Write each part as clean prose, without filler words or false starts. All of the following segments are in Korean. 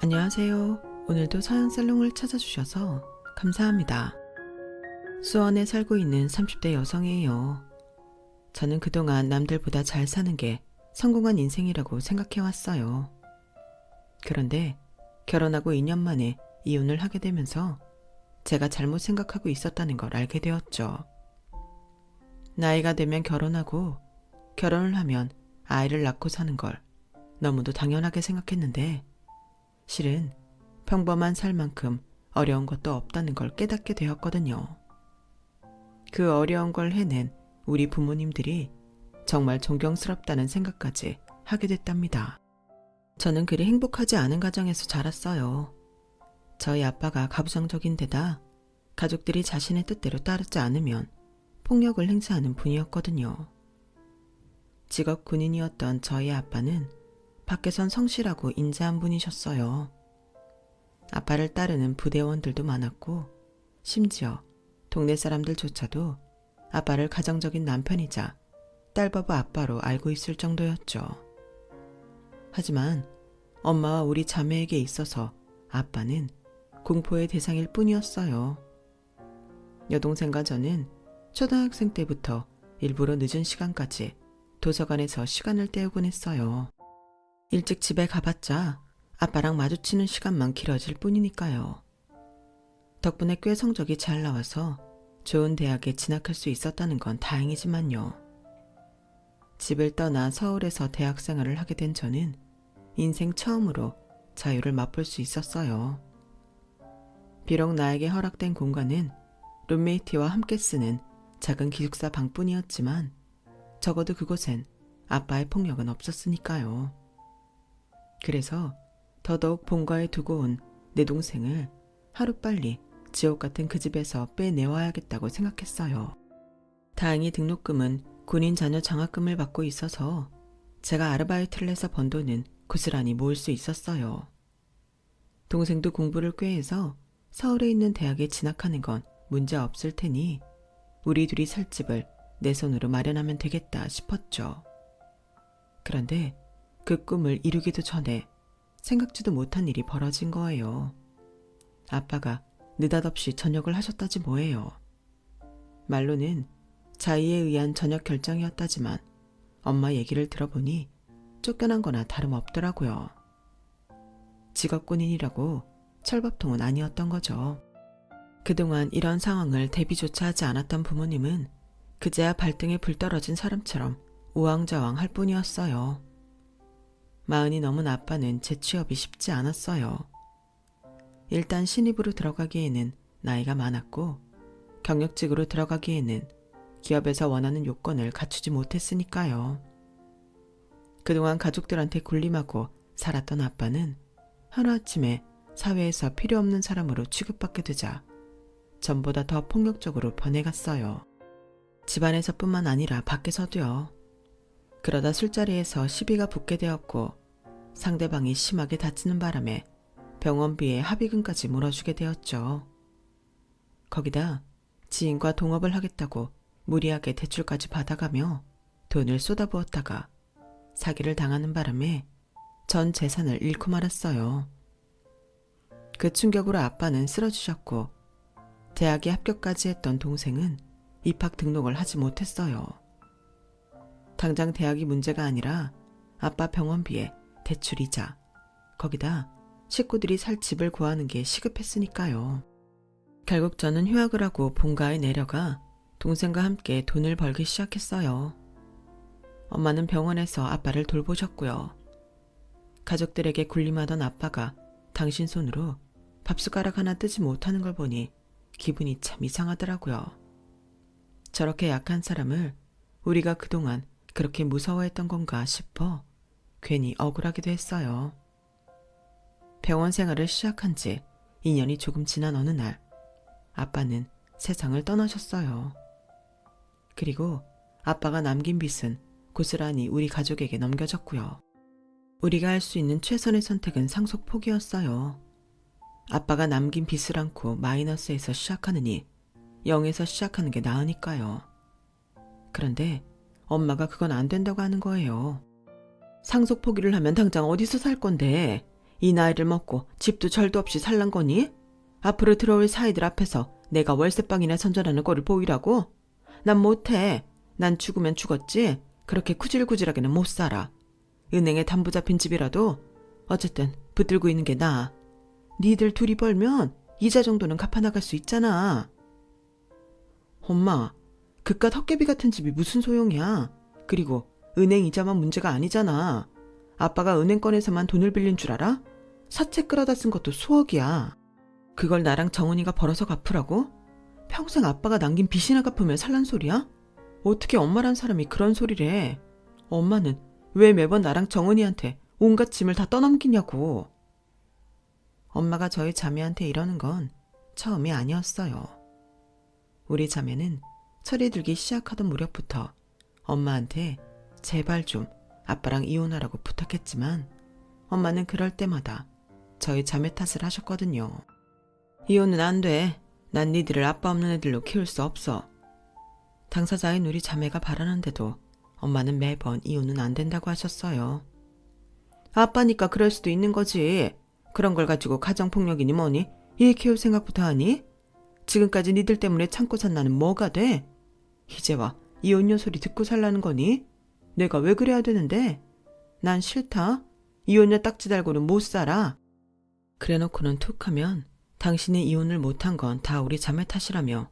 안녕하세요. 오늘도 서양살롱을 찾아주셔서 감사합니다. 수원에 살고 있는 30대 여성이에요. 저는 그동안 남들보다 잘 사는 게 성공한 인생이라고 생각해왔어요. 그런데 결혼하고 2년 만에 이혼을 하게 되면서 제가 잘못 생각하고 있었다는 걸 알게 되었죠. 나이가 되면 결혼하고 결혼을 하면 아이를 낳고 사는 걸 너무도 당연하게 생각했는데 실은 평범한 삶만큼 어려운 것도 없다는 걸 깨닫게 되었거든요. 그 어려운 걸 해낸 우리 부모님들이 정말 존경스럽다는 생각까지 하게 됐답니다. 저는 그리 행복하지 않은 가정에서 자랐어요. 저희 아빠가 가부장적인 데다 가족들이 자신의 뜻대로 따르지 않으면 폭력을 행사하는 분이었거든요. 직업 군인이었던 저희 아빠는 밖에선 성실하고 인자한 분이셨어요. 아빠를 따르는 부대원들도 많았고 심지어 동네 사람들조차도 아빠를 가정적인 남편이자 딸바보 아빠로 알고 있을 정도였죠. 하지만 엄마와 우리 자매에게 있어서 아빠는 공포의 대상일 뿐이었어요. 여동생과 저는 초등학생 때부터 일부러 늦은 시간까지 도서관에서 시간을 때우곤 했어요. 일찍 집에 가봤자 아빠랑 마주치는 시간만 길어질 뿐이니까요. 덕분에 꽤 성적이 잘 나와서 좋은 대학에 진학할 수 있었다는 건 다행이지만요. 집을 떠나 서울에서 대학 생활을 하게 된 저는 인생 처음으로 자유를 맛볼 수 있었어요. 비록 나에게 허락된 공간은 룸메이트와 함께 쓰는 작은 기숙사 방뿐이었지만 적어도 그곳엔 아빠의 폭력은 없었으니까요. 그래서 더더욱 본가에 두고 온 내 동생을 하루빨리 지옥 같은 그 집에서 빼내와야겠다고 생각했어요. 다행히 등록금은 군인 자녀 장학금을 받고 있어서 제가 아르바이트를 해서 번 돈은 고스란히 모을 수 있었어요. 동생도 공부를 꽤 해서 서울에 있는 대학에 진학하는 건 문제 없을 테니 우리 둘이 살 집을 내 손으로 마련하면 되겠다 싶었죠. 그런데 그 꿈을 이루기도 전에 생각지도 못한 일이 벌어진 거예요. 아빠가 느닷없이 전역을 하셨다지 뭐예요. 말로는 자의에 의한 전역 결정이었다지만 엄마 얘기를 들어보니 쫓겨난 거나 다름없더라고요. 직업군인이라고 철밥통은 아니었던 거죠. 그동안 이런 상황을 대비조차 하지 않았던 부모님은 그제야 발등에 불 떨어진 사람처럼 우왕좌왕 할 뿐이었어요. 마흔이 넘은 아빠는 재취업이 쉽지 않았어요. 일단 신입으로 들어가기에는 나이가 많았고 경력직으로 들어가기에는 기업에서 원하는 요건을 갖추지 못했으니까요. 그동안 가족들한테 군림하고 살았던 아빠는 하루아침에 사회에서 필요 없는 사람으로 취급받게 되자 전보다 더 폭력적으로 변해갔어요. 집안에서뿐만 아니라 밖에서도요. 그러다 술자리에서 시비가 붙게 되었고 상대방이 심하게 다치는 바람에 병원비에 합의금까지 물어주게 되었죠. 거기다 지인과 동업을 하겠다고 무리하게 대출까지 받아가며 돈을 쏟아부었다가 사기를 당하는 바람에 전 재산을 잃고 말았어요. 그 충격으로 아빠는 쓰러지셨고 대학에 합격까지 했던 동생은 입학 등록을 하지 못했어요. 당장 대학이 문제가 아니라 아빠 병원비에 대출이자 거기다 식구들이 살 집을 구하는 게 시급했으니까요. 결국 저는 휴학을 하고 본가에 내려가 동생과 함께 돈을 벌기 시작했어요. 엄마는 병원에서 아빠를 돌보셨고요. 가족들에게 군림하던 아빠가 당신 손으로 밥숟가락 하나 뜨지 못하는 걸 보니 기분이 참 이상하더라고요. 저렇게 약한 사람을 우리가 그동안 그렇게 무서워했던 건가 싶어 괜히 억울하기도 했어요. 병원 생활을 시작한 지 2년이 조금 지난 어느 날 아빠는 세상을 떠나셨어요. 그리고 아빠가 남긴 빚은 고스란히 우리 가족에게 넘겨졌고요. 우리가 할 수 있는 최선의 선택은 상속 포기였어요. 아빠가 남긴 빚을 안고 마이너스에서 시작하느니 0에서 시작하는 게 나으니까요. 그런데 엄마가 그건 안 된다고 하는 거예요. 상속 포기를 하면 당장 어디서 살 건데 이 나이를 먹고 집도 절도 없이 살란 거니? 앞으로 들어올 사이들 앞에서 내가 월세방이나 선전하는 꼴을 보이라고? 난 못해. 난 죽으면 죽었지 그렇게 구질구질하게는 못 살아. 은행에 담보 잡힌 집이라도 어쨌든 붙들고 있는 게 나아. 니들 둘이 벌면 이자 정도는 갚아나갈 수 있잖아. 엄마, 그깟 헛개비 같은 집이 무슨 소용이야. 그리고 은행 이자만 문제가 아니잖아. 아빠가 은행권에서만 돈을 빌린 줄 알아? 사채 끌어다 쓴 것도 수억이야. 그걸 나랑 정은이가 벌어서 갚으라고? 평생 아빠가 남긴 빚이나 갚으며 살란 소리야? 어떻게 엄마란 사람이 그런 소리를 해. 엄마는 왜 매번 나랑 정은이한테 온갖 짐을 다 떠넘기냐고. 엄마가 저희 자매한테 이러는 건 처음이 아니었어요. 우리 자매는 철이 들기 시작하던 무렵부터 엄마한테 제발 좀 아빠랑 이혼하라고 부탁했지만 엄마는 그럴 때마다 저희 자매 탓을 하셨거든요. 이혼은 안 돼. 난 니들을 아빠 없는 애들로 키울 수 없어. 당사자인 우리 자매가 바라는데도 엄마는 매번 이혼은 안 된다고 하셨어요. 아빠니까 그럴 수도 있는 거지. 그런 걸 가지고 가정폭력이니 뭐니 일 키울 생각부터 하니? 지금까지 니들 때문에 참고 산 나는 뭐가 돼? 이제와 이혼녀 소리 듣고 살라는 거니? 내가 왜 그래야 되는데? 난 싫다. 이혼녀 딱지 달고는 못 살아. 그래놓고는 툭 하면 당신이 이혼을 못한 건 다 우리 자매 탓이라며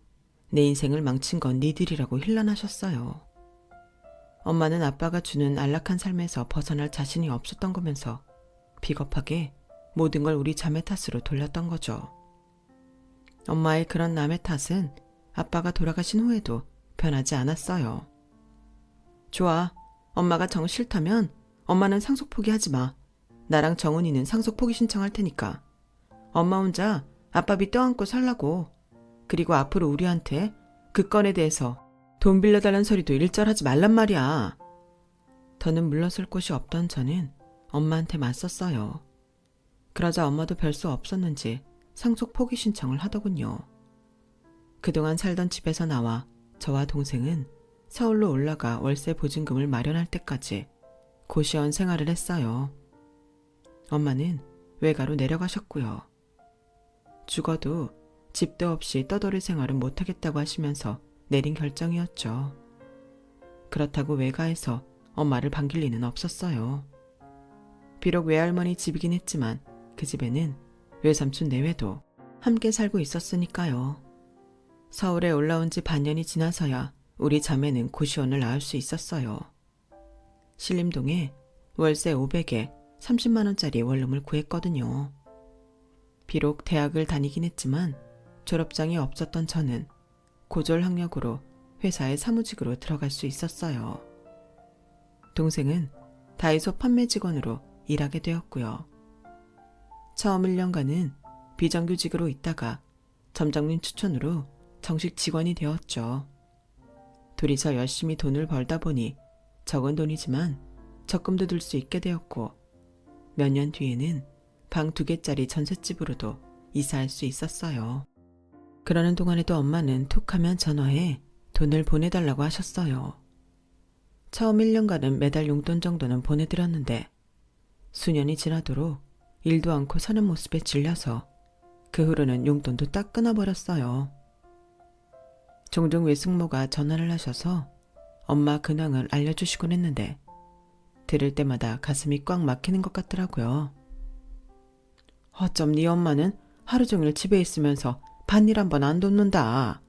내 인생을 망친 건 니들이라고 힐난하셨어요. 엄마는 아빠가 주는 안락한 삶에서 벗어날 자신이 없었던 거면서 비겁하게 모든 걸 우리 자매 탓으로 돌렸던 거죠. 엄마의 그런 남의 탓은 아빠가 돌아가신 후에도 변하지 않았어요. 좋아. 엄마가 정 싫다면 엄마는 상속 포기하지 마. 나랑 정은이는 상속 포기 신청할 테니까. 엄마 혼자 아빠 빚 떠안고 살라고. 그리고 앞으로 우리한테 그 건에 대해서 돈 빌려달란 소리도 일절하지 말란 말이야. 더는 물러설 곳이 없던 저는 엄마한테 맞섰어요. 그러자 엄마도 별 수 없었는지 상속 포기 신청을 하더군요. 그동안 살던 집에서 나와 저와 동생은 서울로 올라가 월세 보증금을 마련할 때까지 고시원 생활을 했어요. 엄마는 외가로 내려가셨고요. 죽어도 집도 없이 떠돌이 생활은 못하겠다고 하시면서 내린 결정이었죠. 그렇다고 외가에서 엄마를 반길 리는 없었어요. 비록 외할머니 집이긴 했지만 그 집에는 외삼촌 내외도 함께 살고 있었으니까요. 서울에 올라온 지 반년이 지나서야 우리 자매는 고시원을 나올 수 있었어요. 신림동에 월세 500에 30만 원짜리 원룸을 구했거든요. 비록 대학을 다니긴 했지만 졸업장이 없었던 저는 고졸 학력으로 회사의 사무직으로 들어갈 수 있었어요. 동생은 다이소 판매 직원으로 일하게 되었고요. 처음 1년간은 비정규직으로 있다가 점장님 추천으로 정식 직원이 되었죠. 둘이서 열심히 돈을 벌다 보니 적은 돈이지만 적금도 들 수 있게 되었고 몇 년 뒤에는 방 2개짜리 전셋집으로도 이사할 수 있었어요. 그러는 동안에도 엄마는 툭하면 전화해 돈을 보내달라고 하셨어요. 처음 1년간은 매달 용돈 정도는 보내드렸는데 수년이 지나도록 일도 않고 사는 모습에 질려서 그 후로는 용돈도 딱 끊어버렸어요. 종종 외숙모가 전화를 하셔서 엄마 근황을 알려주시곤 했는데 들을 때마다 가슴이 꽉 막히는 것 같더라고요. 어쩜 네 엄마는 하루 종일 집에 있으면서 밭일 한 번 안 돕는다.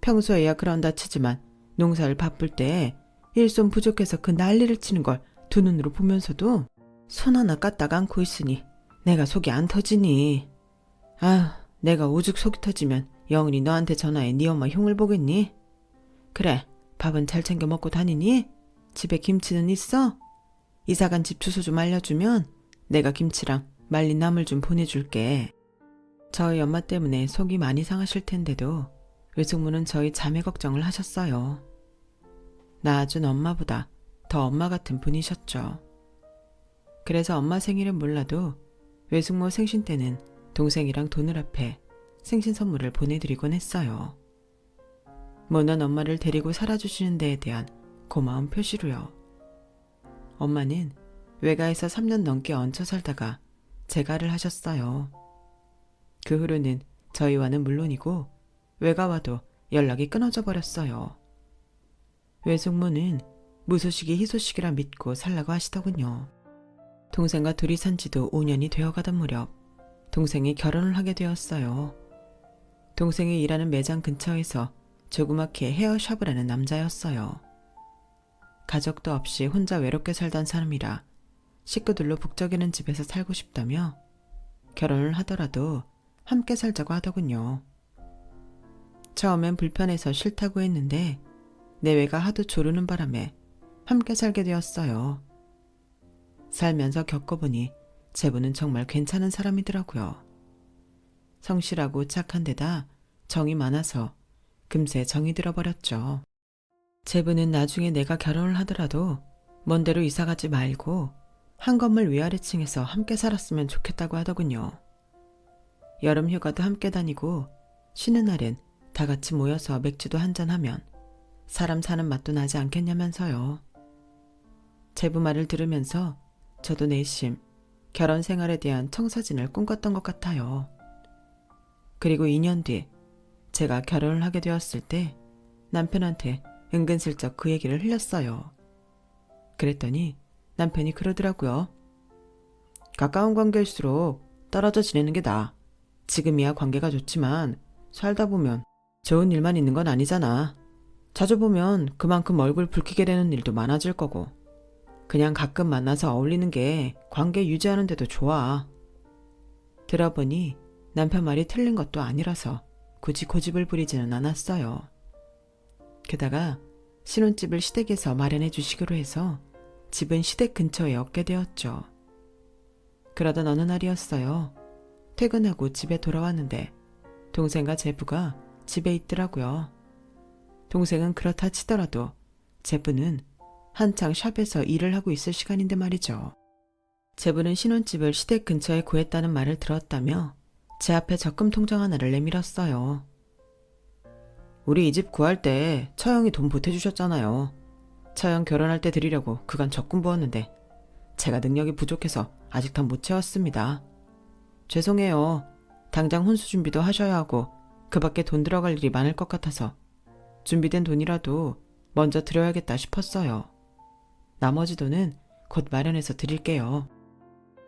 평소에야 그런다 치지만 농사를 바쁠 때 일손 부족해서 그 난리를 치는 걸 두 눈으로 보면서도 손 하나 까딱 않고 있으니 내가 속이 안 터지니. 아, 내가 오죽 속이 터지면 영은이 너한테 전화해 네 엄마 흉을 보겠니? 그래, 밥은 잘 챙겨 먹고 다니니? 집에 김치는 있어? 이사간 집 주소 좀 알려주면 내가 김치랑 말린 나물 좀 보내줄게. 저희 엄마 때문에 속이 많이 상하실 텐데도 외숙모는 저희 자매 걱정을 하셨어요. 낳아준 엄마보다 더 엄마 같은 분이셨죠. 그래서 엄마 생일은 몰라도 외숙모 생신 때는 동생이랑 돈을 합해 생신 선물을 보내드리곤 했어요. 모난 엄마를 데리고 살아주시는 데에 대한 고마운 표시로요. 엄마는 외가에서 3년 넘게 얹혀 살다가 재가를 하셨어요. 그 후로는 저희와는 물론이고 외가와도 연락이 끊어져 버렸어요. 외숙모는 무소식이 희소식이라 믿고 살라고 하시더군요. 동생과 둘이 산 지도 5년이 되어가던 무렵 동생이 결혼을 하게 되었어요. 동생이 일하는 매장 근처에서 조그맣게 헤어샵을 하는 남자였어요. 가족도 없이 혼자 외롭게 살던 사람이라 식구들로 북적이는 집에서 살고 싶다며 결혼을 하더라도 함께 살자고 하더군요. 처음엔 불편해서 싫다고 했는데 내외가 하도 조르는 바람에 함께 살게 되었어요. 살면서 겪어보니 제부는 정말 괜찮은 사람이더라고요. 성실하고 착한 데다 정이 많아서 금세 정이 들어버렸죠. 제부는 나중에 내가 결혼을 하더라도 먼 데로 이사가지 말고 한 건물 위아래층에서 함께 살았으면 좋겠다고 하더군요. 여름 휴가도 함께 다니고 쉬는 날엔 다 같이 모여서 맥주도 한잔하면 사람 사는 맛도 나지 않겠냐면서요. 제부 말을 들으면서 저도 내심 결혼 생활에 대한 청사진을 꿈꿨던 것 같아요. 그리고 2년 뒤 제가 결혼을 하게 되었을 때 남편한테 은근슬쩍 그 얘기를 흘렸어요. 그랬더니 남편이 그러더라고요. 가까운 관계일수록 떨어져 지내는 게 나아. 지금이야 관계가 좋지만 살다 보면 좋은 일만 있는 건 아니잖아. 자주 보면 그만큼 얼굴 붉히게 되는 일도 많아질 거고 그냥 가끔 만나서 어울리는 게 관계 유지하는 데도 좋아. 들어보니 남편 말이 틀린 것도 아니라서 굳이 고집을 부리지는 않았어요. 게다가 신혼집을 시댁에서 마련해 주시기로 해서 집은 시댁 근처에 얻게 되었죠. 그러던 어느 날이었어요. 퇴근하고 집에 돌아왔는데 동생과 제부가 집에 있더라고요. 동생은 그렇다 치더라도 제부는 한창 샵에서 일을 하고 있을 시간인데 말이죠. 제부는 신혼집을 시댁 근처에 구했다는 말을 들었다며 제 앞에 적금 통장 하나를 내밀었어요. 우리 이 집 구할 때 처형이 돈 보태주셨잖아요. 처형 결혼할 때 드리려고 그간 적금 부었는데 제가 능력이 부족해서 아직 다 못 채웠습니다. 죄송해요. 당장 혼수 준비도 하셔야 하고 그 밖에 돈 들어갈 일이 많을 것 같아서 준비된 돈이라도 먼저 드려야겠다 싶었어요. 나머지 돈은 곧 마련해서 드릴게요.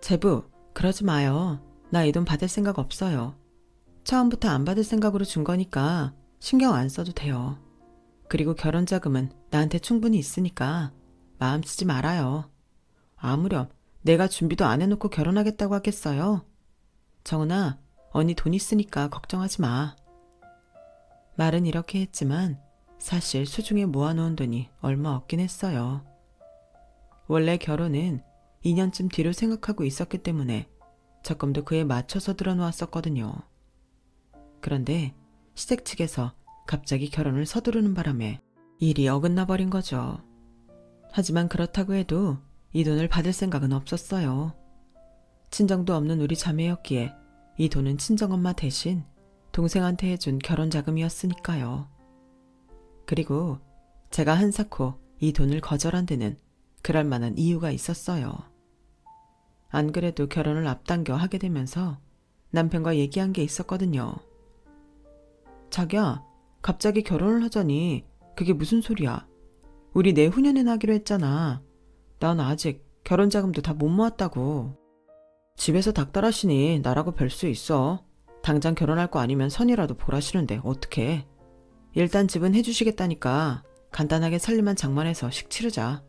제부, 그러지 마요. 나 이 돈 받을 생각 없어요. 처음부터 안 받을 생각으로 준 거니까 신경 안 써도 돼요. 그리고 결혼 자금은 나한테 충분히 있으니까 마음 쓰지 말아요. 아무렴 내가 준비도 안 해놓고 결혼하겠다고 하겠어요. 정은아, 언니 돈 있으니까 걱정하지 마. 말은 이렇게 했지만 사실 수중에 모아놓은 돈이 얼마 없긴 했어요. 원래 결혼은 2년쯤 뒤로 생각하고 있었기 때문에 적금도 그에 맞춰서 들어놓았었거든요. 그런데 시댁 측에서 갑자기 결혼을 서두르는 바람에 일이 어긋나 버린 거죠. 하지만 그렇다고 해도 이 돈을 받을 생각은 없었어요. 친정도 없는 우리 자매였기에 이 돈은 친정엄마 대신 동생한테 해준 결혼 자금이었으니까요. 그리고 제가 한사코 이 돈을 거절한 데는 그럴 만한 이유가 있었어요. 안 그래도 결혼을 앞당겨 하게 되면서 남편과 얘기한 게 있었거든요. 자기야, 갑자기 결혼을 하자니 그게 무슨 소리야? 우리 내후년에나 하기로 했잖아. 난 아직 결혼 자금도 다 못 모았다고. 집에서 닥달하시니 나라고 별 수 있어. 당장 결혼할 거 아니면 선이라도 보라시는데 어떡해. 일단 집은 해주시겠다니까 간단하게 살림만 장만해서 식 치르자.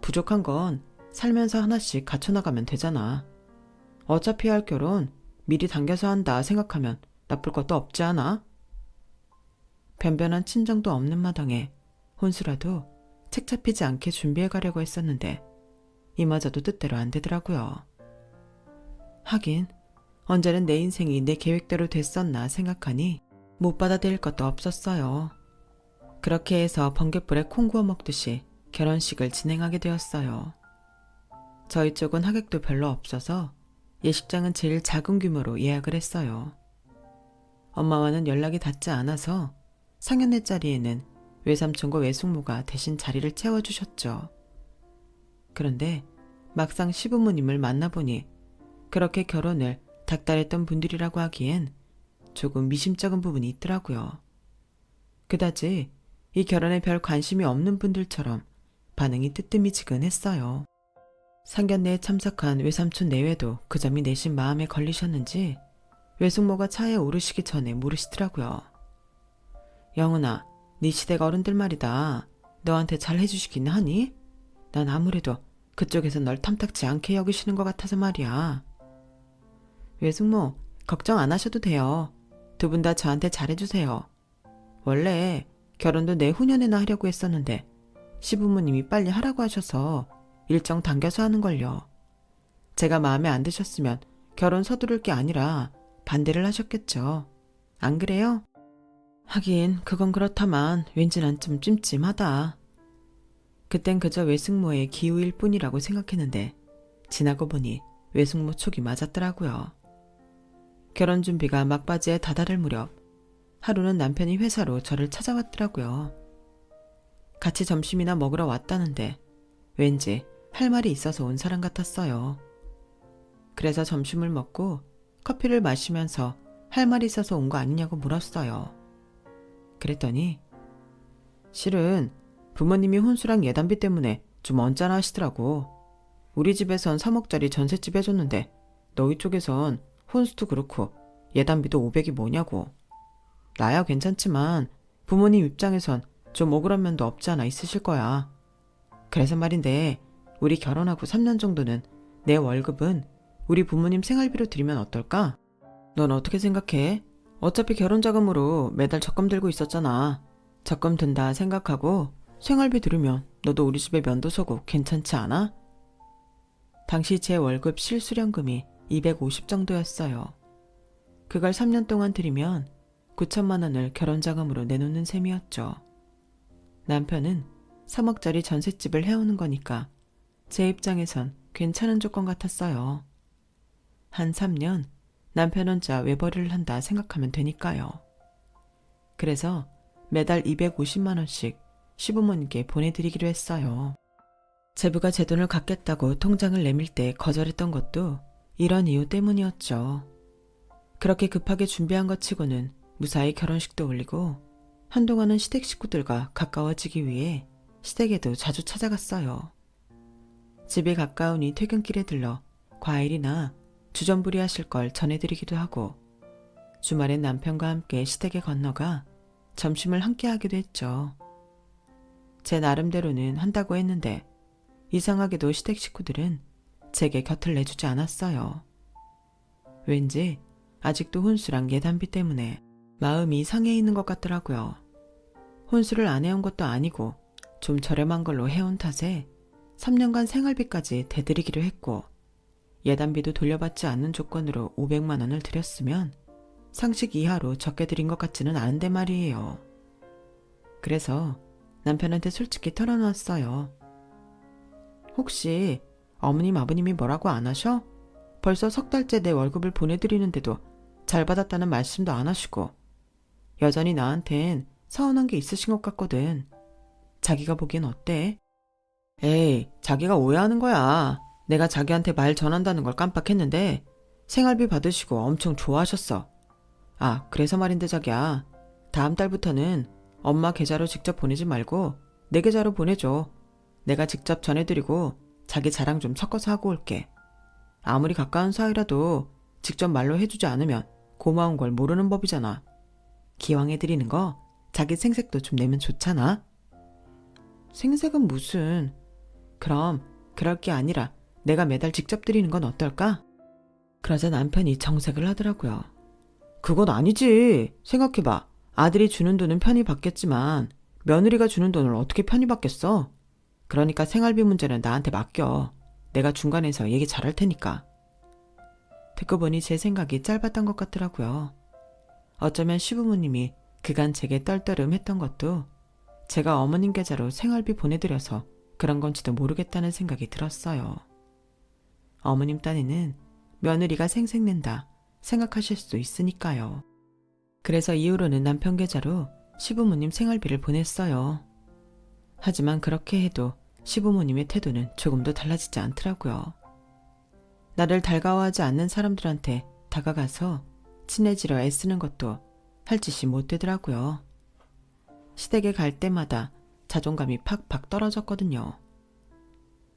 부족한 건 살면서 하나씩 갖춰나가면 되잖아. 어차피 할 결혼 미리 당겨서 한다 생각하면 나쁠 것도 없지 않아? 변변한 친정도 없는 마당에 혼수라도 책 잡히지 않게 준비해 가려고 했었는데 이마저도 뜻대로 안 되더라고요. 하긴 언제는 내 인생이 내 계획대로 됐었나 생각하니 못 받아들일 것도 없었어요. 그렇게 해서 번갯불에 콩 구워 먹듯이 결혼식을 진행하게 되었어요. 저희 쪽은 하객도 별로 없어서 예식장은 제일 작은 규모로 예약을 했어요. 엄마와는 연락이 닿지 않아서 상견례 자리에는 외삼촌과 외숙모가 대신 자리를 채워주셨죠. 그런데 막상 시부모님을 만나보니 그렇게 결혼을 닥달했던 분들이라고 하기엔 조금 미심쩍은 부분이 있더라고요. 그다지 이 결혼에 별 관심이 없는 분들처럼 반응이 뜨뜨미지근했어요. 상견례에 참석한 외삼촌 내외도 그 점이 내심 마음에 걸리셨는지 외숙모가 차에 오르시기 전에 물으시더라고요. 영은아, 네 시댁 어른들 말이다. 너한테 잘 해주시긴 하니? 난 아무래도 그쪽에서 널 탐탁지 않게 여기시는 것 같아서 말이야. 외숙모, 걱정 안 하셔도 돼요. 두 분 다 저한테 잘해주세요. 원래 결혼도 내후년에나 하려고 했었는데 시부모님이 빨리 하라고 하셔서 일정 당겨서 하는걸요. 제가 마음에 안 드셨으면 결혼 서두를 게 아니라 반대를 하셨겠죠. 안 그래요? 하긴 그건 그렇다만 왠지 난 좀 찜찜하다. 그땐 그저 외숙모의 기우일 뿐이라고 생각했는데 지나고 보니 외숙모 촉이 맞았더라고요. 결혼 준비가 막바지에 다다를 무렵 하루는 남편이 회사로 저를 찾아왔더라고요. 같이 점심이나 먹으러 왔다는데 왠지 할 말이 있어서 온 사람 같았어요. 그래서 점심을 먹고 커피를 마시면서 할 말이 있어서 온 거 아니냐고 물었어요. 그랬더니 실은 부모님이 혼수랑 예단비 때문에 좀 언짢아 하시더라고. 우리 집에선 3억짜리 전셋집 해줬는데 너희 쪽에선 혼수도 그렇고 예단비도 500이 뭐냐고. 나야 괜찮지만 부모님 입장에선 좀 억울한 면도 없지 않아 있으실 거야. 그래서 말인데 우리 결혼하고 3년 정도는 내 월급은 우리 부모님 생활비로 드리면 어떨까? 넌 어떻게 생각해? 어차피 결혼 자금으로 매달 적금 들고 있었잖아. 적금 든다 생각하고 생활비 들으면 너도 우리 집에 면도 서고 괜찮지 않아? 당시 제 월급 실수령금이 250 정도였어요. 그걸 3년 동안 들이면 9천만 원을 결혼 자금으로 내놓는 셈이었죠. 남편은 3억짜리 전셋집을 해오는 거니까 제 입장에선 괜찮은 조건 같았어요. 한 3년 남편 혼자 외벌이를 한다 생각하면 되니까요. 그래서 매달 250만 원씩 시부모님께 보내드리기로 했어요. 제부가 제 돈을 갚겠다고 통장을 내밀 때 거절했던 것도 이런 이유 때문이었죠. 그렇게 급하게 준비한 것 치고는 무사히 결혼식도 올리고 한동안은 시댁 식구들과 가까워지기 위해 시댁에도 자주 찾아갔어요. 집이 가까우니 퇴근길에 들러 과일이나 주전부리 하실 걸 전해드리기도 하고 주말엔 남편과 함께 시댁에 건너가 점심을 함께 하기도 했죠. 제 나름대로는 한다고 했는데 이상하게도 시댁 식구들은 제게 곁을 내주지 않았어요. 왠지 아직도 혼수랑 예단비 때문에 마음이 상해 있는 것 같더라고요. 혼수를 안 해온 것도 아니고 좀 저렴한 걸로 해온 탓에 3년간 생활비까지 대드리기로 했고 예단비도 돌려받지 않는 조건으로 500만 원을 드렸으면 상식 이하로 적게 드린 것 같지는 않은데 말이에요. 그래서 남편한테 솔직히 털어놓았어요. 혹시 어머님 아버님이 뭐라고 안 하셔? 벌써 석 달째 내 월급을 보내드리는데도 잘 받았다는 말씀도 안 하시고 여전히 나한텐 서운한 게 있으신 것 같거든. 자기가 보기엔 어때? 에이, 자기가 오해하는 거야. 내가 자기한테 말 전한다는 걸 깜빡했는데 생활비 받으시고 엄청 좋아하셨어. 아, 그래서 말인데 자기야. 다음 달부터는 엄마 계좌로 직접 보내지 말고 내 계좌로 보내줘. 내가 직접 전해드리고 자기 자랑 좀 섞어서 하고 올게. 아무리 가까운 사이라도 직접 말로 해주지 않으면 고마운 걸 모르는 법이잖아. 기왕 해드리는 거 자기 생색도 좀 내면 좋잖아. 생색은 무슨. 그럼 그럴 게 아니라 내가 매달 직접 드리는 건 어떨까? 그러자 남편이 정색을 하더라고요. 그건 아니지. 생각해봐. 아들이 주는 돈은 편히 받겠지만 며느리가 주는 돈을 어떻게 편히 받겠어? 그러니까 생활비 문제는 나한테 맡겨. 내가 중간에서 얘기 잘할 테니까. 듣고 보니 제 생각이 짧았던 것 같더라고요. 어쩌면 시부모님이 그간 제게 떨떠름했던 것도 제가 어머님 계좌로 생활비 보내드려서 그런 건지도 모르겠다는 생각이 들었어요. 어머님 딴에는 며느리가 생색낸다 생각하실 수도 있으니까요. 그래서 이후로는 남편 계좌로 시부모님 생활비를 보냈어요. 하지만 그렇게 해도 시부모님의 태도는 조금도 달라지지 않더라고요. 나를 달가워하지 않는 사람들한테 다가가서 친해지려 애쓰는 것도 할 짓이 못 되더라고요. 시댁에 갈 때마다 자존감이 팍팍 떨어졌거든요.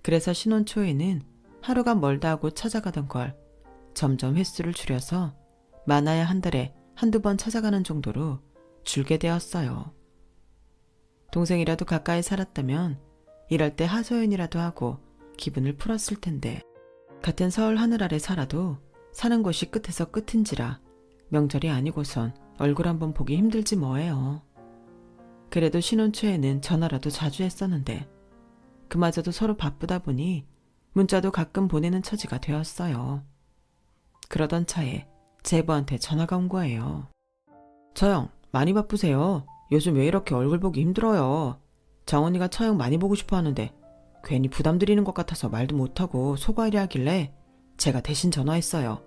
그래서 신혼 초에는 하루가 멀다 하고 찾아가던 걸 점점 횟수를 줄여서 많아야 한 달에 한두 번 찾아가는 정도로 줄게 되었어요. 동생이라도 가까이 살았다면 이럴 때 하소연이라도 하고 기분을 풀었을 텐데, 같은 서울 하늘 아래 살아도 사는 곳이 끝에서 끝인지라 명절이 아니고선 얼굴 한번 보기 힘들지 뭐예요. 그래도 신혼 초에는 전화라도 자주 했었는데 그마저도 서로 바쁘다 보니 문자도 가끔 보내는 처지가 되었어요. 그러던 차에 제부한테 전화가 온 거예요. 처형, 많이 바쁘세요? 요즘 왜 이렇게 얼굴 보기 힘들어요? 정언니가 처형 많이 보고 싶어 하는데 괜히 부담 드리는 것 같아서 말도 못하고 속아이려 하길래 제가 대신 전화했어요.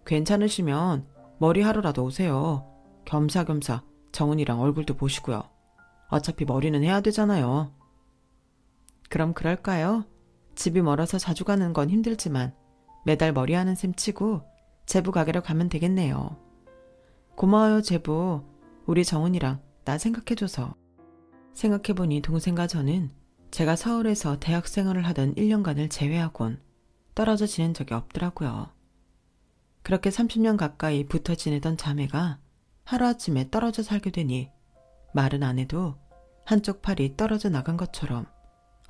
괜찮으시면 머리하러라도 오세요. 겸사겸사 정은이랑 얼굴도 보시고요. 어차피 머리는 해야 되잖아요. 그럼 그럴까요? 집이 멀어서 자주 가는 건 힘들지만 매달 머리하는 셈 치고 제부 가게로 가면 되겠네요. 고마워요, 제부. 우리 정은이랑 나 생각해줘서. 생각해보니 동생과 저는 제가 서울에서 대학 생활을 하던 1년간을 제외하곤 떨어져 지낸 적이 없더라고요. 그렇게 30년 가까이 붙어 지내던 자매가 하루아침에 떨어져 살게 되니 말은 안 해도 한쪽 팔이 떨어져 나간 것처럼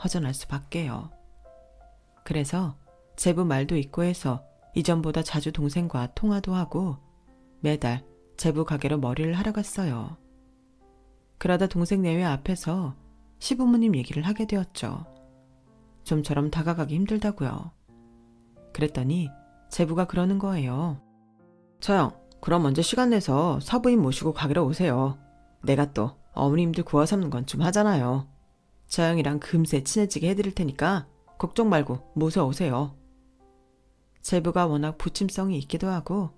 허전할 수밖에요. 그래서 제부 말도 있고 해서 이전보다 자주 동생과 통화도 하고 매달 제부 가게로 머리를 하러 갔어요. 그러다 동생 내외 앞에서 시부모님 얘기를 하게 되었죠. 좀처럼 다가가기 힘들다고요. 그랬더니 제부가 그러는 거예요. 처형, 그럼 먼저 시간 내서 사부인 모시고 가게로 오세요. 내가 또 어머님들 구워 삶는 건 좀 하잖아요. 처형이랑 금세 친해지게 해드릴 테니까 걱정 말고 모셔오세요. 제부가 워낙 부침성이 있기도 하고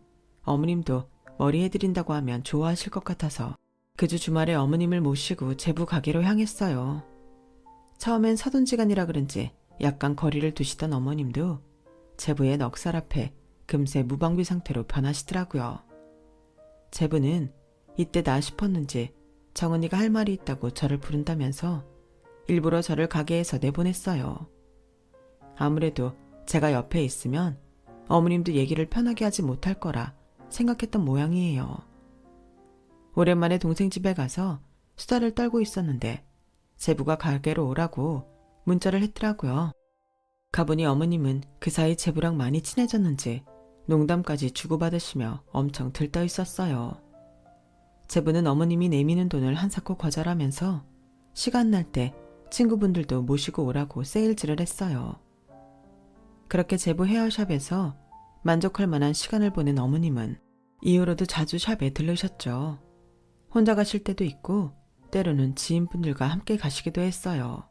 어머님도 머리 해드린다고 하면 좋아하실 것 같아서 그 주 주말에 어머님을 모시고 제부 가게로 향했어요. 처음엔 사돈지간이라 그런지 약간 거리를 두시던 어머님도 제부의 넉살 앞에 금세 무방비 상태로 변하시더라고요. 제부는 이때다 싶었는지 정은이가 할 말이 있다고 저를 부른다면서 일부러 저를 가게에서 내보냈어요. 아무래도 제가 옆에 있으면 어머님도 얘기를 편하게 하지 못할 거라 생각했던 모양이에요. 오랜만에 동생 집에 가서 수다를 떨고 있었는데 제부가 가게로 오라고 문자를 했더라고요. 가보니 어머님은 그 사이 제부랑 많이 친해졌는지 농담까지 주고받으시며 엄청 들떠 있었어요. 제부는 어머님이 내미는 돈을 한사코 거절하면서 시간 날 때 친구분들도 모시고 오라고 세일즈를 했어요. 그렇게 제부 헤어샵에서 만족할 만한 시간을 보낸 어머님은 이후로도 자주 샵에 들르셨죠. 혼자 가실 때도 있고 때로는 지인분들과 함께 가시기도 했어요.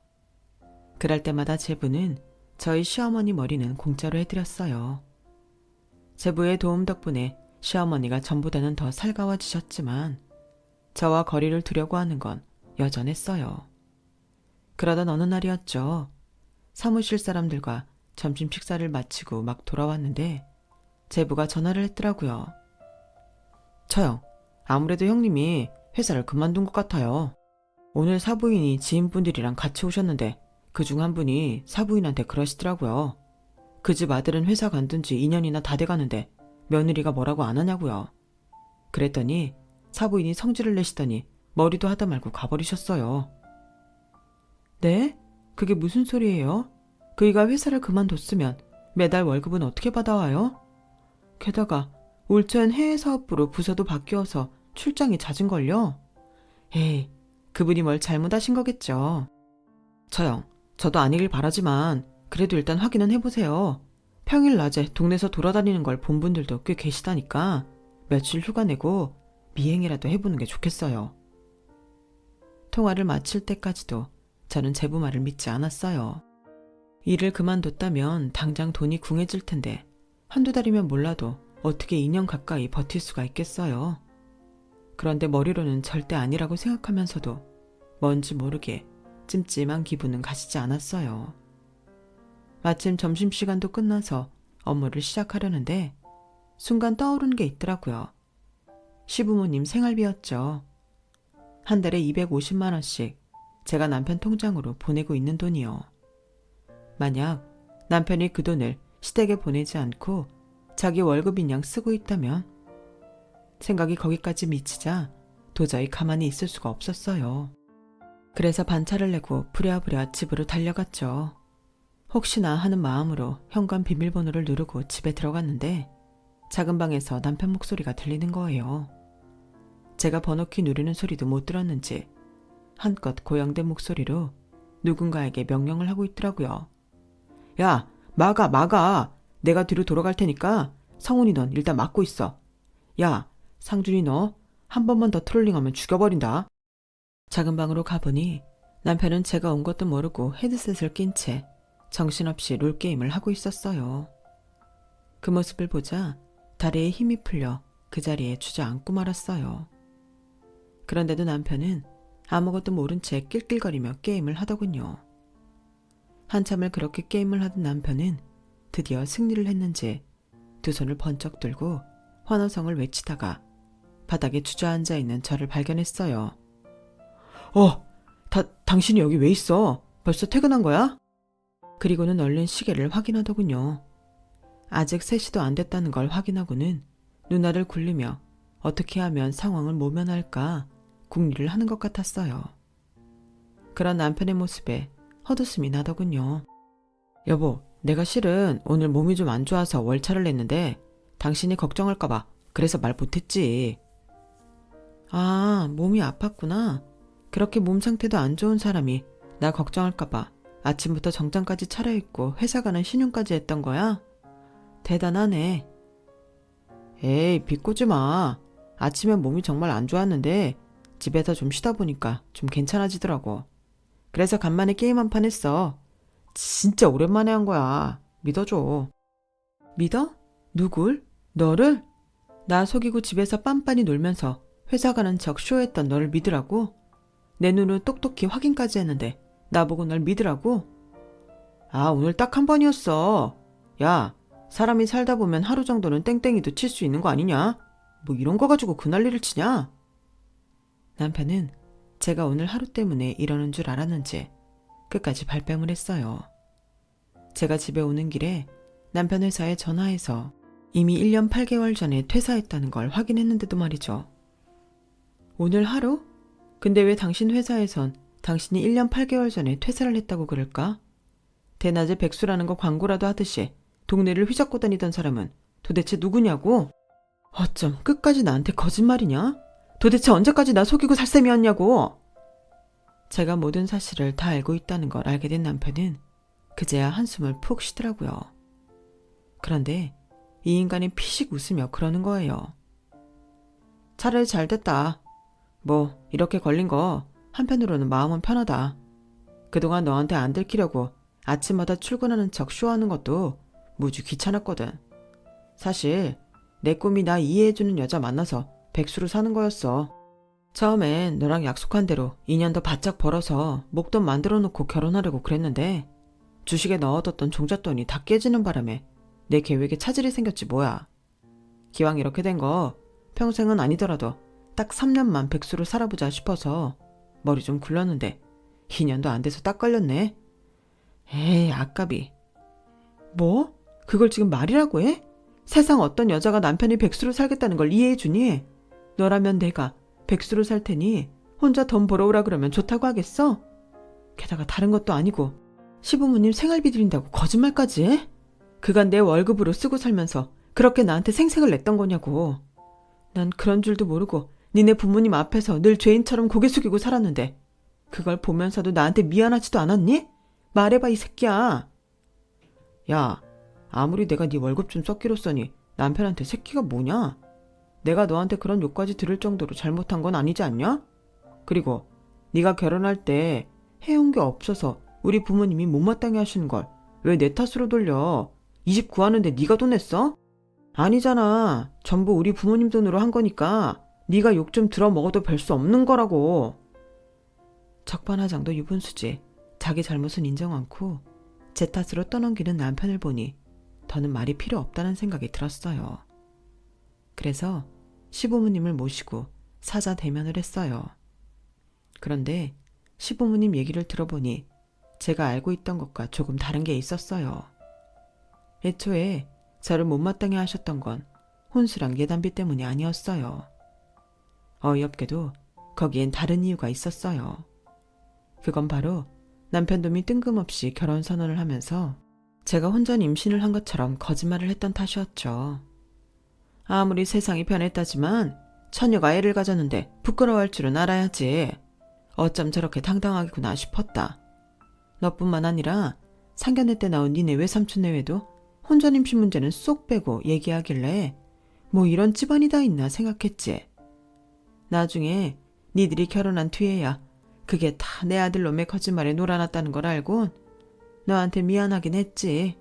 그럴 때마다 제부는 저희 시어머니 머리는 공짜로 해드렸어요. 제부의 도움 덕분에 시어머니가 전보다는 더 살가워지셨지만 저와 거리를 두려고 하는 건 여전했어요. 그러던 어느 날이었죠. 사무실 사람들과 점심 식사를 마치고 막 돌아왔는데 제부가 전화를 했더라고요. 처형, 아무래도 형님이 회사를 그만둔 것 같아요. 오늘 사부인이 지인분들이랑 같이 오셨는데 그중 한 분이 사부인한테 그러시더라고요. 그 집 아들은 회사 관둔 지 2년이나 다 돼가는데 며느리가 뭐라고 안 하냐고요. 그랬더니 사부인이 성질을 내시더니 머리도 하다 말고 가버리셨어요. 네? 그게 무슨 소리예요? 그이가 회사를 그만뒀으면 매달 월급은 어떻게 받아와요? 게다가 올 초엔 해외 사업부로 부서도 바뀌어서 출장이 잦은걸요? 에이, 그분이 뭘 잘못하신 거겠죠. 처형, 저도 아니길 바라지만 그래도 일단 확인은 해보세요. 평일 낮에 동네에서 돌아다니는 걸 본 분들도 꽤 계시다니까 며칠 휴가 내고 미행이라도 해보는 게 좋겠어요. 통화를 마칠 때까지도 저는 제부 말을 믿지 않았어요. 일을 그만뒀다면 당장 돈이 궁해질 텐데 한두 달이면 몰라도 어떻게 2년 가까이 버틸 수가 있겠어요. 그런데 머리로는 절대 아니라고 생각하면서도 뭔지 모르게 찜찜한 기분은 가시지 않았어요. 마침 점심시간도 끝나서 업무를 시작하려는데 순간 떠오르는 게 있더라고요. 시부모님 생활비였죠. 한 달에 250만 원씩 제가 남편 통장으로 보내고 있는 돈이요. 만약 남편이 그 돈을 시댁에 보내지 않고 자기 월급인 양 쓰고 있다면 생각이 거기까지 미치자 도저히 가만히 있을 수가 없었어요. 그래서 반차를 내고 부랴부랴 집으로 달려갔죠. 혹시나 하는 마음으로 현관 비밀번호를 누르고 집에 들어갔는데 작은 방에서 남편 목소리가 들리는 거예요. 제가 번호키 누르는 소리도 못 들었는지 한껏 고양된 목소리로 누군가에게 명령을 하고 있더라고요. 야, 막아. 내가 뒤로 돌아갈 테니까 성훈이 넌 일단 막고 있어. 야, 상준이 너 한 번만 더 트롤링하면 죽여버린다. 작은 방으로 가보니 남편은 제가 온 것도 모르고 헤드셋을 낀 채 정신없이 롤게임을 하고 있었어요. 그 모습을 보자 다리에 힘이 풀려 그 자리에 주저앉고 말았어요. 그런데도 남편은 아무것도 모른 채 낄낄거리며 게임을 하더군요. 한참을 그렇게 게임을 하던 남편은 드디어 승리를 했는지 두 손을 번쩍 들고 환호성을 외치다가 바닥에 주저앉아 있는 저를 발견했어요. 당신이 여기 왜 있어? 벌써 퇴근한 거야? 그리고는 얼른 시계를 확인하더군요. 아직 3시도 안 됐다는 걸 확인하고는 눈알을 굴리며 어떻게 하면 상황을 모면할까 궁리를 하는 것 같았어요. 그런 남편의 모습에 헛웃음이 나더군요. 여보, 내가 실은 오늘 몸이 좀 안 좋아서 월차를 냈는데 당신이 걱정할까봐 그래서 말 못했지. 아, 몸이 아팠구나. 그렇게 몸 상태도 안 좋은 사람이 나 걱정할까봐 아침부터 정장까지 차려입고 회사 가는 신용까지 했던 거야? 대단하네. 에이, 비꼬지 마. 아침엔 몸이 정말 안 좋았는데 집에서 좀 쉬다 보니까 좀 괜찮아지더라고. 그래서 간만에 게임 한 판 했어. 진짜 오랜만에 한 거야. 믿어줘. 믿어? 누굴? 너를? 나 속이고 집에서 빤빤히 놀면서 회사 가는 척 쇼했던 너를 믿으라고? 내 눈으로 똑똑히 확인까지 했는데 나보고 널 믿으라고? 아, 오늘 딱 한 번이었어. 야, 사람이 살다 보면 하루 정도는 땡땡이도 칠 수 있는 거 아니냐? 뭐 이런 거 가지고 그 난리를 치냐? 남편은 제가 오늘 하루 때문에 이러는 줄 알았는지 끝까지 발뺌을 했어요. 제가 집에 오는 길에 남편 회사에 전화해서 이미 1년 8개월 전에 퇴사했다는 걸 확인했는데도 말이죠. 오늘 하루? 근데 왜 당신 회사에선 당신이 1년 8개월 전에 퇴사를 했다고 그럴까? 대낮에 백수라는 거 광고라도 하듯이 동네를 휘젓고 다니던 사람은 도대체 누구냐고? 어쩜 끝까지 나한테 거짓말이냐? 도대체 언제까지 나 속이고 살 셈이었냐고? 제가 모든 사실을 다 알고 있다는 걸 알게 된 남편은 그제야 한숨을 푹 쉬더라고요. 그런데 이 인간이 피식 웃으며 그러는 거예요. 차라리 잘 됐다. 뭐 이렇게 걸린 거 한편으로는 마음은 편하다. 그동안 너한테 안 들키려고 아침마다 출근하는 척 쇼하는 것도 무지 귀찮았거든. 사실 내 꿈이 나 이해해주는 여자 만나서 백수로 사는 거였어. 처음엔 너랑 약속한 대로 2년 더 바짝 벌어서 목돈 만들어 놓고 결혼하려고 그랬는데 주식에 넣어뒀던 종잣돈이 다 깨지는 바람에 내 계획에 차질이 생겼지 뭐야. 기왕 이렇게 된 거 평생은 아니더라도 딱 3년만 백수로 살아보자 싶어서 머리 좀 굴렀는데 2년도 안 돼서 딱 걸렸네. 에이, 아깝이. 뭐? 그걸 지금 말이라고 해? 세상 어떤 여자가 남편이 백수로 살겠다는 걸 이해해주니? 너라면 내가 백수로 살 테니 혼자 돈 벌어오라 그러면 좋다고 하겠어? 게다가 다른 것도 아니고 시부모님 생활비 드린다고 거짓말까지 해? 그간 내 월급으로 쓰고 살면서 그렇게 나한테 생색을 냈던 거냐고. 난 그런 줄도 모르고 니네 부모님 앞에서 늘 죄인처럼 고개 숙이고 살았는데 그걸 보면서도 나한테 미안하지도 않았니? 말해봐 이 새끼야. 야, 아무리 내가 네 월급 좀 썩기로 써니 남편한테 새끼가 뭐냐? 내가 너한테 그런 욕까지 들을 정도로 잘못한 건 아니지 않냐? 그리고 네가 결혼할 때 해온 게 없어서 우리 부모님이 못마땅해 하시는 걸 왜 내 탓으로 돌려? 이 집 구하는데 네가 돈 냈어? 아니잖아. 전부 우리 부모님 돈으로 한 거니까 네가 욕 좀 들어 먹어도 별 수 없는 거라고. 적반하장도 유분수지. 자기 잘못은 인정 않고 제 탓으로 떠넘기는 남편을 보니 더는 말이 필요 없다는 생각이 들었어요. 그래서 시부모님을 모시고 사자 대면을 했어요. 그런데 시부모님 얘기를 들어보니 제가 알고 있던 것과 조금 다른 게 있었어요. 애초에 저를 못마땅해 하셨던 건 혼수랑 예단비 때문이 아니었어요. 어이없게도 거기엔 다른 이유가 있었어요. 그건 바로 남편놈이 뜬금없이 결혼 선언을 하면서 제가 혼전 임신을 한 것처럼 거짓말을 했던 탓이었죠. 아무리 세상이 변했다지만 처녀가 애를 가졌는데 부끄러워할 줄은 알아야지. 어쩜 저렇게 당당하구나 싶었다. 너뿐만 아니라 상견례 때 나온 니네 외삼촌 내외도 혼전 임신 문제는 쏙 빼고 얘기하길래 뭐 이런 집안이 다 있나 생각했지. 나중에 니들이 결혼한 뒤에야 그게 다 내 아들놈의 거짓말에 놀아났다는 걸 알곤 너한테 미안하긴 했지.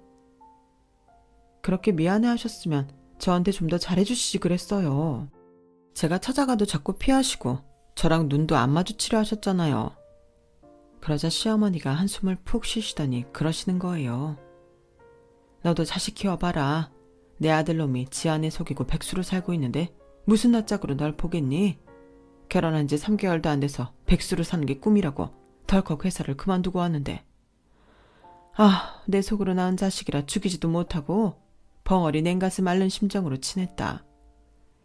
그렇게 미안해하셨으면 저한테 좀 더 잘해주시지 그랬어요. 제가 찾아가도 자꾸 피하시고 저랑 눈도 안 마주치려 하셨잖아요. 그러자 시어머니가 한숨을 푹 쉬시더니 그러시는 거예요. 너도 자식 키워봐라. 내 아들놈이 지 아내 속이고 백수로 살고 있는데 무슨 낯짝으로 널 보겠니? 결혼한 지 3개월도 안 돼서 백수로 사는 게 꿈이라고 덜컥 회사를 그만두고 왔는데 내 속으로 낳은 자식이라 죽이지도 못하고 벙어리 냉가슴 앓는 심정으로 지냈다.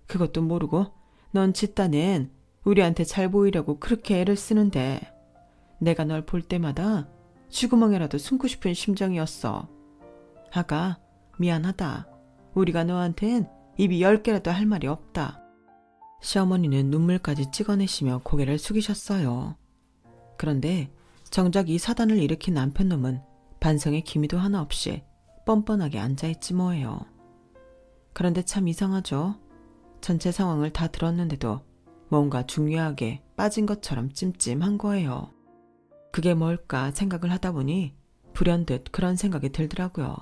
그것도 모르고 넌 짓단엔 우리한테 잘 보이려고 그렇게 애를 쓰는데 내가 널 볼 때마다 쥐구멍이라도 숨고 싶은 심정이었어. 아가 미안하다. 우리가 너한텐 입이 10개라도 할 말이 없다. 시어머니는 눈물까지 찍어내시며 고개를 숙이셨어요. 그런데 정작 이 사단을 일으킨 남편놈은 반성의 기미도 하나 없이 뻔뻔하게 앉아있지 뭐예요. 그런데 참 이상하죠. 전체 상황을 다 들었는데도 뭔가 중요하게 빠진 것처럼 찜찜한 거예요. 그게 뭘까 생각을 하다 보니 불현듯 그런 생각이 들더라고요.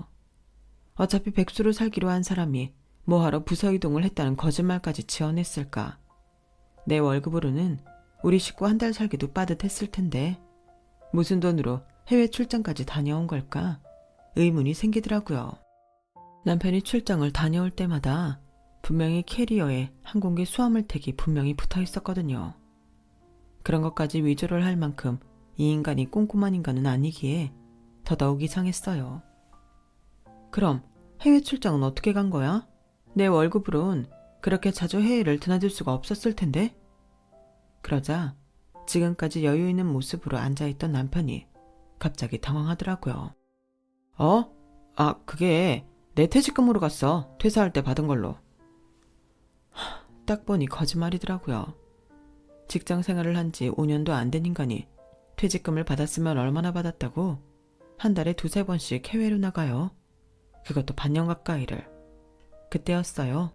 어차피 백수로 살기로 한 사람이 뭐하러 부서 이동을 했다는 거짓말까지 지어냈을까. 내 월급으로는 우리 식구 한 달 살기도 빠듯했을 텐데 무슨 돈으로 해외 출장까지 다녀온 걸까? 의문이 생기더라고요. 남편이 출장을 다녀올 때마다 분명히 캐리어에 항공기 수화물택이 분명히 붙어 있었거든요. 그런 것까지 위조를 할 만큼 이 인간이 꼼꼼한 인간은 아니기에 더더욱 이상했어요. 그럼 해외 출장은 어떻게 간 거야? 내 월급으론 그렇게 자주 해외를 드나들 수가 없었을 텐데? 그러자 지금까지 여유 있는 모습으로 앉아있던 남편이 갑자기 당황하더라고요. 그게 내 퇴직금으로 갔어. 퇴사할 때 받은 걸로. 딱 보니 거짓말이더라고요. 직장 생활을 한 지 5년도 안 된 인간이 퇴직금을 받았으면 얼마나 받았다고 한 달에 2-3번씩 해외로 나가요. 그것도 반년 가까이를. 그때였어요.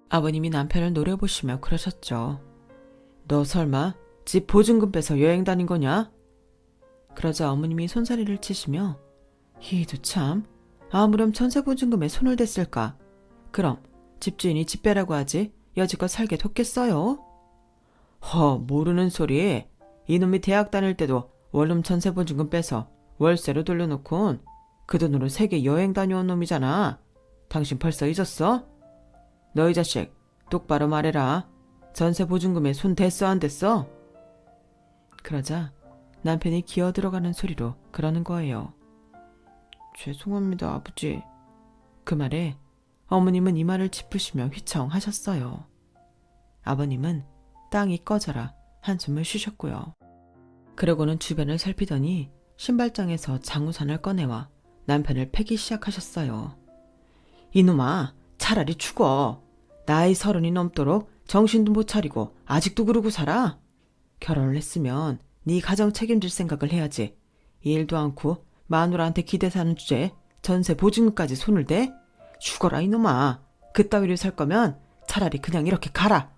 아버님이 남편을 노려보시며 그러셨죠. 너 설마 집 보증금 빼서 여행 다닌 거냐? 그러자 어머님이 손사래를 치시며 이도 참 아무렴 전세보증금에 손을 댔을까? 그럼 집주인이 집 빼라고 하지 여지껏 살게 뒀겠어요? 모르는 소리. 이놈이 대학 다닐 때도 원룸 전세보증금 빼서 월세로 돌려놓곤 그 돈으로 세계 여행 다녀온 놈이잖아. 당신 벌써 잊었어? 너 이 자식 똑바로 말해라. 전세보증금에 손 댔어 안 댔어? 그러자 남편이 기어들어가는 소리로 그러는 거예요. 죄송합니다 아버지. 그 말에 어머님은 이마를 짚으시며 휘청하셨어요. 아버님은 땅이 꺼져라 한숨을 쉬셨고요. 그러고는 주변을 살피더니 신발장에서 장우산을 꺼내와 남편을 패기 시작하셨어요. 이놈아 차라리 죽어. 나이 30이 넘도록 정신도 못 차리고 아직도 그러고 살아? 결혼을 했으면 네 가정 책임질 생각을 해야지. 일도 않고 마누라한테 기대 사는 주제에 전세 보증금까지 손을 대? 죽어라 이놈아. 그따위로 살 거면 차라리 그냥 이렇게 가라.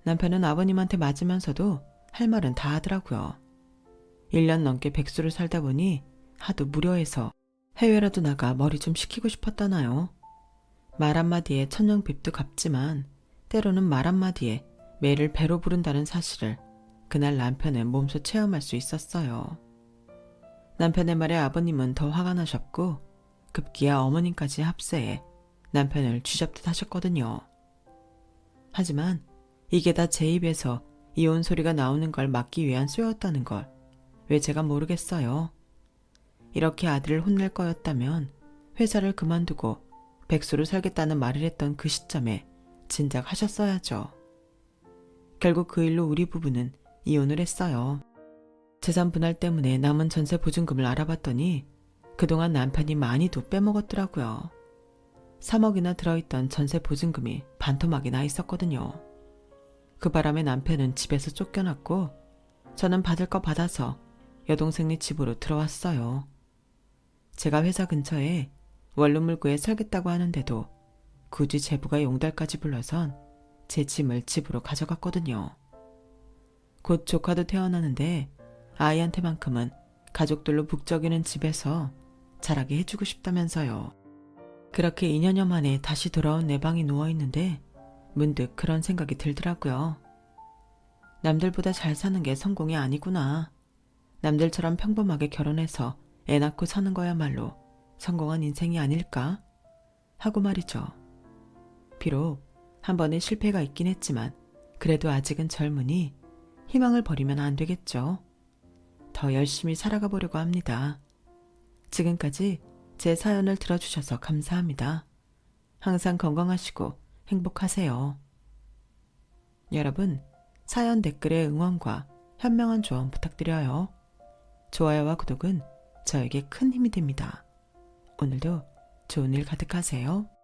남편은 아버님한테 맞으면서도 할 말은 다 하더라고요. 1년 넘게 백수를 살다 보니 하도 무료해서 해외라도 나가 머리 좀 식히고 싶었다나요. 말 한마디에 천냥빚도 갚지만 때로는 말 한마디에 매를 배로 부른다는 사실을 그날 남편은 몸소 체험할 수 있었어요. 남편의 말에 아버님은 더 화가 나셨고 급기야 어머님까지 합세해 남편을 쥐잡듯 하셨거든요. 하지만 이게 다 제 입에서 이혼 소리가 나오는 걸 막기 위한 쏘였다는 걸 왜 제가 모르겠어요. 이렇게 아들을 혼낼 거였다면 회사를 그만두고 백수로 살겠다는 말을 했던 그 시점에 진작 하셨어야죠. 결국 그 일로 우리 부부는 이혼을 했어요. 재산 분할 때문에 남은 전세 보증금을 알아봤더니 그동안 남편이 많이도 빼먹었더라고요. 3억이나 들어있던 전세 보증금이 반토막이 나 있었거든요. 그 바람에 남편은 집에서 쫓겨났고 저는 받을 거 받아서 여동생네 집으로 들어왔어요. 제가 회사 근처에 원룸물구에 살겠다고 하는데도 굳이 제부가 용달까지 불러선 제 짐을 집으로 가져갔거든요. 곧 조카도 태어나는데 아이한테만큼은 가족들로 북적이는 집에서 자라게 해주고 싶다면서요. 그렇게 2년여 만에 다시 돌아온 내 방에 누워있는데 문득 그런 생각이 들더라고요. 남들보다 잘 사는 게 성공이 아니구나. 남들처럼 평범하게 결혼해서 애 낳고 사는 거야말로 성공한 인생이 아닐까? 하고 말이죠. 비록 한 번의 실패가 있긴 했지만 그래도 아직은 젊으니 희망을 버리면 안 되겠죠. 더 열심히 살아가 보려고 합니다. 지금까지 제 사연을 들어주셔서 감사합니다. 항상 건강하시고 행복하세요. 여러분, 사연 댓글에 응원과 현명한 조언 부탁드려요. 좋아요와 구독은 저에게 큰 힘이 됩니다. 오늘도 좋은 일 가득하세요.